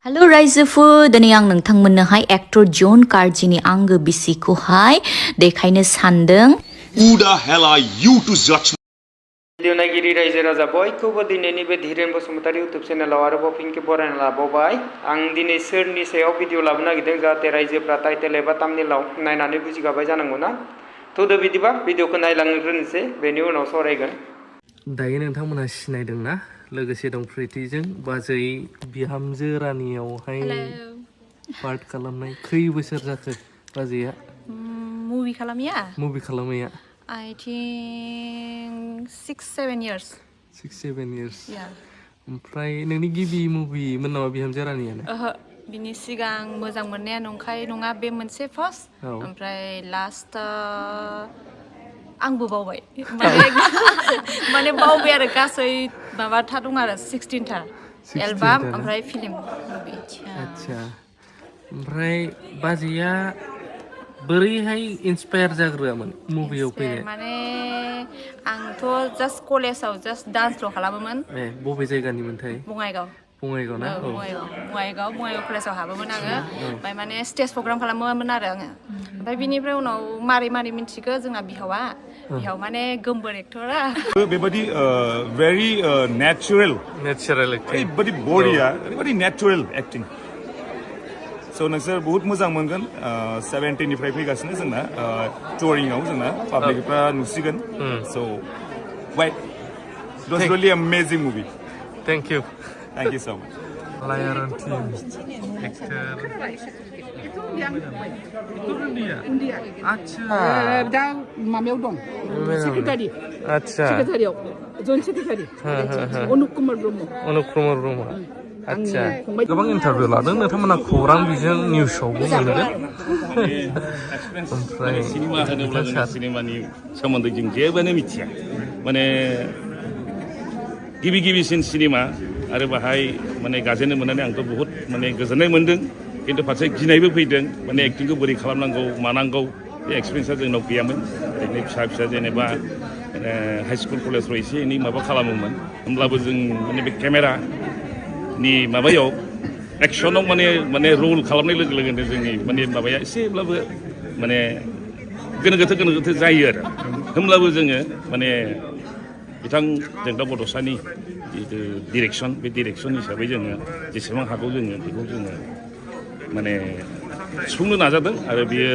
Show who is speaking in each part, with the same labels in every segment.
Speaker 1: Hello रायजोफोर दिनै आं नोंथांमोननोहाय एक्टर जन कार्जिनि आंगो बिसिखौहाय देखायनो सानदों।
Speaker 2: Who the hell are you to judge?
Speaker 3: Video नायगिरि रायजो राजा बयखौबो दिनैनि बे धीरेन बसुमतारी इउटुब चेनेलाव आरोबाव फिनखे बरायना लाबावबाय। आं दिनै सोरनि सायाव भिडिअ लाबोनो नागिरदों जाहाथे रायजोफ्रा टाइटेल एबा थाम्बनेलाव नायनानै बुजिखाबाय जानांगौ ना। थ'दो बिदिबा भिडिअखौ नायलांग्रोनोसै बेनि उनाव सावरायगोन।
Speaker 4: दायो नोंथांमोना सिनायदोंना लोगोसे दं प्रितिजों बाजै बिहामजो रानियावहाय पार्ट खालामनाय खै बोसोर जाखो बाजैया
Speaker 5: movie खालामैया I think 6-7 years
Speaker 4: 6-7 years
Speaker 5: yeah
Speaker 4: ओमफ्राय नोंनि गिबि मुभि मोन नामा बिहामजो रानियानो
Speaker 5: बिनि सिगां मोजां मोननाया नंखाय नङा बे मोनसे फार्स्ट ओमफ्राय लास्ट आंबो बावबाय माने बावबाय आरो गासै माबा था दं आरो 16 था एलबाम ओमफ्राय फिल्म मुभि
Speaker 4: आच्छा ओमफ्राय बाजैया बोरैहाय इन्सपायार जाग्रोआमोन मुभियाव फैनो
Speaker 5: माने आंथ' जास्ट कलेजाव जास्ट डान्सल' खालामोमोन
Speaker 4: बबे जायगानिमोनथाय
Speaker 5: बङाइगाव
Speaker 4: ना
Speaker 5: बङाइगाव कलेजाव हाबोमोन आङो ओमफ्राय माने स्टेज प्रग्राम खालामोमोन आरो आङो ओमफ्राय बिनिफ्राय उनाव मारै मिन्थिखो जोंना बिहाव माने गोमबोर एक्टरा
Speaker 2: बेबादि very natural
Speaker 4: एक्टिं
Speaker 2: ओरैबादि बरिया ओरैबादि natural acting so नोंसोर बहुत मोजां मोनगोन 17 निफ्राय फैगासिनो जोंना touringआव जोंना पाब्लिकफ्रा नुसिगोन so wait it was really amazing movie
Speaker 4: thank you
Speaker 2: so much
Speaker 4: Lion team actor अच्छा
Speaker 6: दा माबायाव दं सेक्रेटारि
Speaker 4: अच्छा
Speaker 6: सेक्रेटारियाव जन सेक्रेटारि अनुप कुमार ब्रह्म
Speaker 4: आच्छा गोबां इन्टारभिउ लादों नोंथांमोना खौरां बिजों निउसावबो मोनगोन ओमफ्राय
Speaker 7: सिनेमा होनोब्ला जों सिनेमानि सोमोन्दै जों जेबोनो मिथिया माने गिबिसिन सिनेमा आरो बाहाय माने गाजेननो मोननानै आंथ' बहुत माने गोजोननाय मोनदों खिन्थु फारसे गिनायबो फैदों माने एक्टिंखौ बोरै खालामनांगौ मानांगौ बे एक्सपिरियेन्सआ जोंनाव गैयामोन ओरैनो फिसा जेनेबा हाइ स्कुल कलेजफ्राव एसे एनै माबा खालामोमोन होमब्लाबो जों माने बे केमेरानि माबायाव एक्सनाव माने रल खालामनाय लोगो लोगोनो जोंनि माने माबाया एसेब्लाबो माने गोनो गोथो जायो आरो होमब्लाबो जोङो माने बिथां जोंदा बड'सानि जितु डिरेक्सन बे डिरेक्सन हिसाबै जोङो जेसेबां हागौ जोङो बेखौ जोङो माने सुफुंनो नाजादों आरो बियो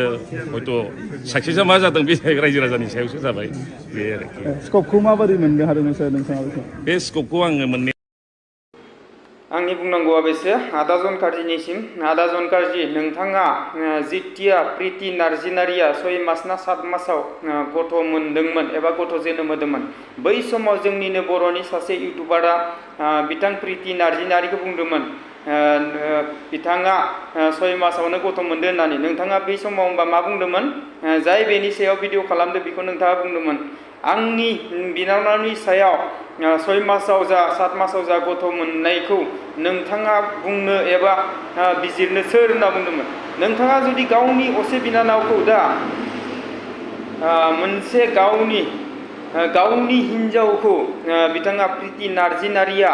Speaker 7: हयथ' साक्सेसआ मा जादों बे रायजो राजानि सायावसो जाबाय बे आरोखि
Speaker 8: स्कपखौ माबोरै मोननो हादोंमोन सार नोंथाङा
Speaker 7: बे स्कपखौ आङो मोननै
Speaker 3: आंनि बुंनांगौआ बेसो आदा जन कार्जिनिसिम आदा जन कार्जि नोंथाङा जितिया प्रिति नार्जिनारिया 6 मास ना 7 मासाव गथ' मोनदोंमोन एबा गथ' जोनोम होदोंमोन बै समाव जोंनिनो बर'नि सासे इउटुबारा बिथां प्रिति नार्जिनारिखौ बुंदोंमोन बिथाङा 6 मासावनो गथ' मोनदों होननानै नोंथाङा बै समाव होनबा मा बुंदोंमोन जाय बेनि सायाव भिडिअ खालामदों बेखौ नोंथाङा बुंदोंमोन आंनि बिनानावनि सायाव 6 मासाव जा 7 मासाव जा गथ' मोननायखौ नोंथाङा बुंनो एबा बिजिरनो सोर होनना बुंदोंमोन नोंथाङा जुदि गावनि असे बिनानावखौ दा मोनसे गावनि हिन्जावखौ बिथाङा प्रिति नार्जिनारिया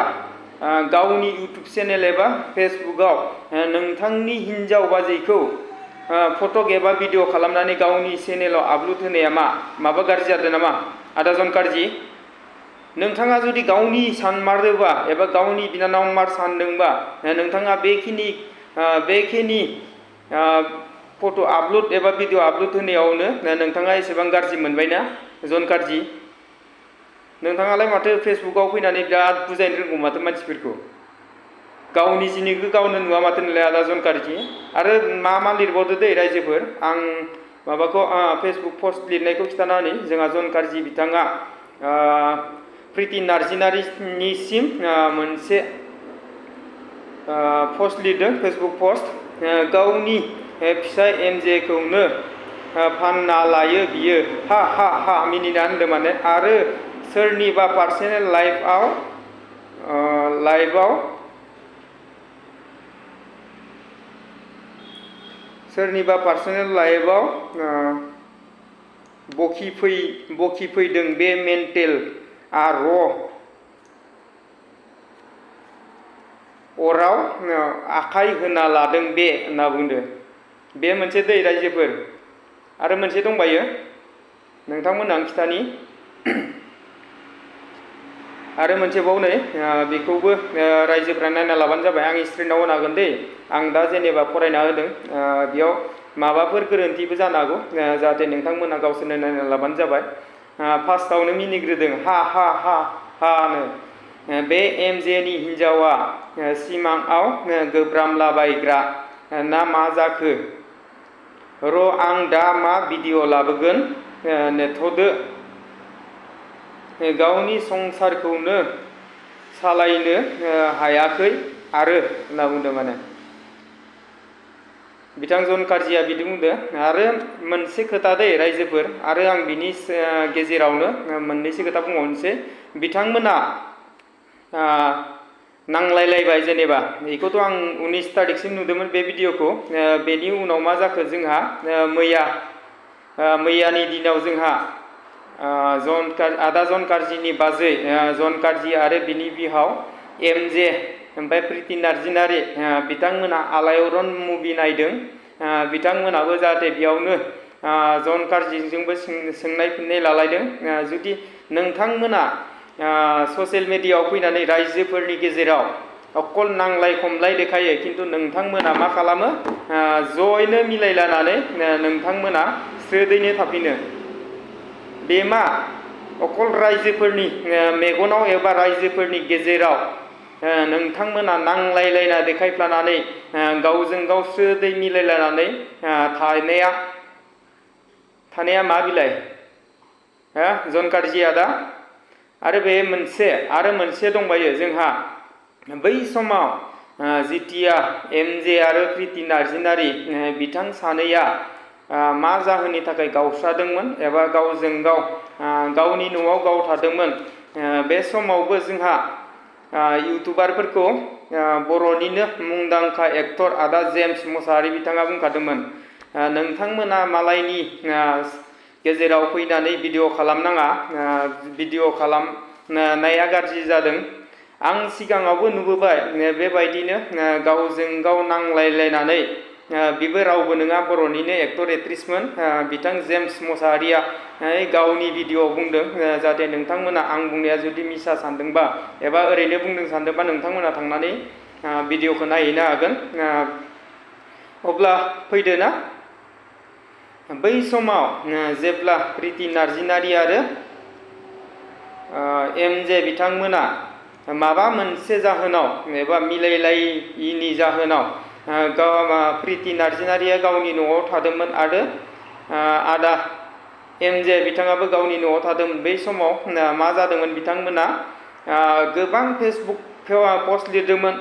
Speaker 3: गावनि इउटुब चेनेल एबा फेसबुकआव नोंथांनि हिन्जाव बाजैखौ फटक एबा भिडिअ खालामनानै गावनि चेनेलाव आपल'ड होनाया माबा गाज्रि जादों नामा आदा जन कार्जि नोंथाङा जुदि गावनि सानमारोबा एबा गावनि बिनानाव मार सानदोंबा नोंथाङा बेखिनि फट' आपल'ड एबा भिडिअ आपल'ड होनायावनो नोंथाङा एसेबां गाज्रि मोनबायना जन कार्जि नोंथाङालाय माथो फेसबुकआव फैनानै बिराद बुजायनो रोंगौ माथो मानसिफोरखौ गावनि जिनिखौ गावनो नुवा माथो नोंलाय आदा जन कार्जि आरो मा लिरबावदो दै रायजोफोर आं माबाखौ फेसबुक पस्ट लिरनायखौ खिथाना होनि जोंहा जन कार्जि बिथाङा प्रिति नार्जिनारिनिसिम मोनसे पस्ट लिरदों फेसबुक पस्ट गावनि फिसाय एमजेखौनो फानना लायो बियो हा मिनिना होनदों माने आरो सोरनिबा पार्सनेल लाइफआव बखिफैदों बे मेन्टेल अराव आखाइ होना लादों बे होनना बुंदो बे मोनसे दै रायजोफोर आरो मोनसे दंबायो नोंथांमोन आं खिथानि आरो मोनसे बाव नै बेखौबो रायजोफ्रा नायना लाबानो जाबाय आं स्क्रिनाव होनो हागोन दै आं दा जेनेबा फरायना होदों बेयाव माबाफोर गोरोन्थिबो जानो हागौ जाहाथे नोंथांमोना गावसोरनो नायना लाबानो जाबाय फार्स्टआवनो मिनिग्रोदों हा हा हा हानो बे एमजेनि हिन्जावा सिमाङाव गोब्रामलाबायग्रा ना मा जाखो र' आं दा मा भिडिअ लाबोगोन नेथ'दो गावनि संसारखौनो सालायनो हायाखै आरो होनना बुंदों माने बिथां जन कार्जिया बिदि बुंदों आरो मोनसे खोथा दै रायजोफोर आरो आं बिनि गेजेरावनो मोननैसो खोथा बुंबावनोसै बिथांमोना नांलायलायबाय जेनेबा बेखौथ' आं 19 तारिखसिम नुदोंमोन बे भिडिअखौ बेनि उनाव मा जाखो जोंहा मैयानि दिनाव जोंहा आदा जन कार्जिनि बाजै जन कार्जि आरो बिनि बिहाव एमजे ओमफ्राय प्रिति नार्जिनारि बिथांमोना आलायारन मुभि नायदों बिथांमोनाबो जाहाथे बेयावनो जन कार्जिजोंबो सोंनाय फिननाय लालायदों जुदि नोंथांमोना ससियेल मिडियायाव फैनानै रायजोफोरनि गेजेराव अकल नांलाय खमलाय देखायो खिन्थु नोंथांमोना मा खालामो जयैनो मिलायलायनानै नोंथांमोना स्रोदैनो थाफिनो बे मा अकल रायजोफोरनि मेगनाव एबा रायजोफोरनि गेजेराव नोंथांमोना नांलायलायना देखायफ्लानानै गावजों गाव स्रोदै मिलायलायनानै थानाया मा बिलाइ जन कार्जिया दा आरो बे मोनसे दंबायो जोंहा बै समाव जितिया एमजे आरो प्रिति नार्जिनारि बिथां सानैया मा जाहोननि थाखाय गावस्रादोंमोन एबा गावजों गाव गावनि न'आव गाव थादोंमोन बे समावबो जोंहा इउटुबारफोरखौ बर'निनो मुंदांखा एक्टर आदा जेम्स मोसाहारि बिथाङा बुंखादोंमोन नोंथांमोना मालायनि गेजेराव फैनानै भिडिअ खालामनाङा भिडिअ खालामनाया गाज्रि जादों आं सिगाङावबो नुबोबाय बेबायदिनो गावजों गाव नांलायलायनानै बेबो रावबो नङा बर'निनो एक्टर एक्ट्रिसमोन बिथां जेम्स मोसाहारिया गावनि भिडिअआव बुंदों जाहाथे नोंथांमोना आं बुंनाया जुदि मिसा सानदोंबा एबा ओरैनो बुंदों सानदोंबा नोंथांमोना थांनानै भिडिअखौ नायहैनो हागोन अब्ला फैदो ना बै समाव जेब्ला प्रिति नार्जिनारि आरो एमजे बिथांमोना माबा मोनसे जाहोनाव एबा मिलायलायिनि जाहोनाव प्रिति नार्जिनारिया गावनि न'आव थादोंमोन आरो आदा एमजे बिथाङाबो गावनि न'आव थादोंमोन बै समाव मा जादोंमोन बिथांमोना गोबां फेसबुकआव पस्ट लिरदोंमोन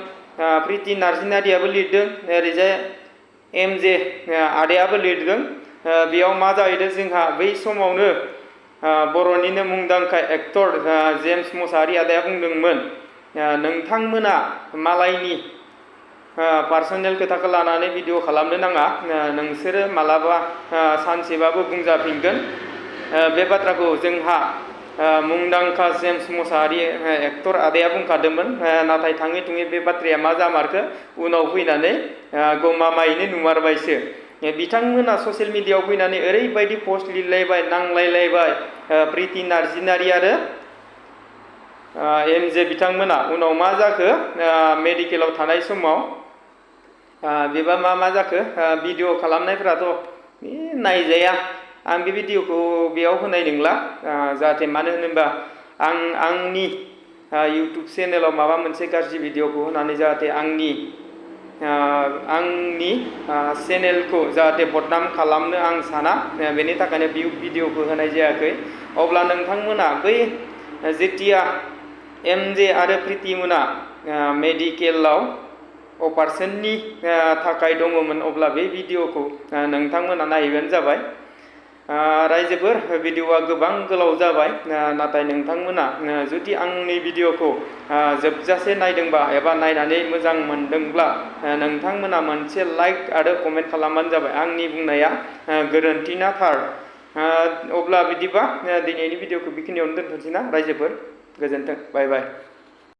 Speaker 3: प्रिति नार्जिनारियाबो लिरदों ओरैजाय एमजे आदायाबो लिरदों बेयाव मा जाहैदों जोंहा बै समावनो बर'निनो मुंदांखा एक्टर जेम्स मोसाहारि आदाया बुंदोंमोन नोंथांमोना मालायनि पार्सनेल खोथाखौ लानानै भिडिअ खालामनो नाङा नोंसोरो मालाबा सानसेबाबो बुंजाफिनगोन बे बाथ्राखौ जोंहा मुंदांखा जेम्स मोसाहारि एक्टर आदाया बुंखादोंमोन नाथाय थाङै थुङै बे बाथ्राया मा जामारखो उनाव फैनानै गमामायैनो नुमारबायसो बिथांमोना ससियेल मिडियायाव फैनानै ओरैबायदि पस्ट लिरलायबाय नांलायलायबाय प्रिति नार्जिनारि आरो एमजे बिथांमोना उनाव मा जाखो मेडिकेलाव थानाय समाव बेबा मा जाखो भिडिअ खालामनायफोराथ' नायजाया आं बे भिडिअखौ बेयाव होनाय नंला जाहाथे मानो होनोबा आं आंनि इउटुब चेनेलाव माबा मोनसे गाज्रि भिडिअखौ होनानै जाहाथे आंनि चेनेलखौ जाहाथे बदनाम खालामनो आं साना बेनि थाखायनो बे भिडिअखौ होनाय जायाखै अब्ला नोंथांमोना बै जेतिया एमजे आरो प्रिति मोना मेडिकेलाव अपारेशननि थाखाय दङमोन अब्ला बे भिडिअखौ नोंथांमोना नायहैबानो जाबाय रायजोफोर भिडिअआ गोबां गोलाव जाबाय नाथाय नोंथांमोना जुदि आंनि भिडिअखौ जोबजासे नायदोंबा एबा नायनानै मोजां मोनदोंब्ला नोंथांमोना मोनसे लाइक आरो कमेन्ट खालामबानो जाबाय आंनि बुंनाया गोरोन्थि ना थार अब्ला बिदिबा दिनैनि भिडिअखौ बेखिनियावनो दोनथ'नोसै ना रायजोफोर गोजोन्थों बाय बाय